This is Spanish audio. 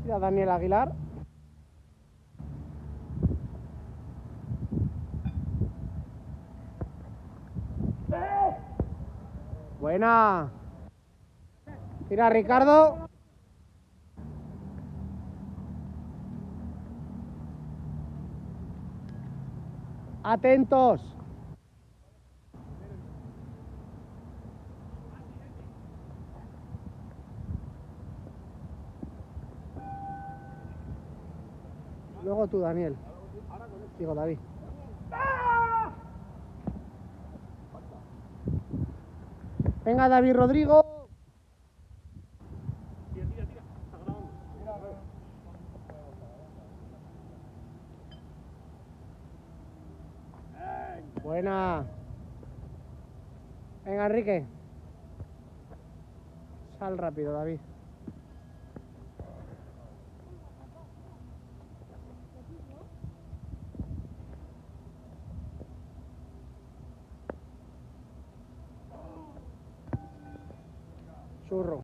Ya Daniel Aguilar. Buena. Tira Ricardo. Atentos. Luego tú, Daniel. Digo, David. Venga, David Rodrigo. Tira, tira, tira. Está grabando. Buena. Venga, Enrique. Sal rápido, David. Churro.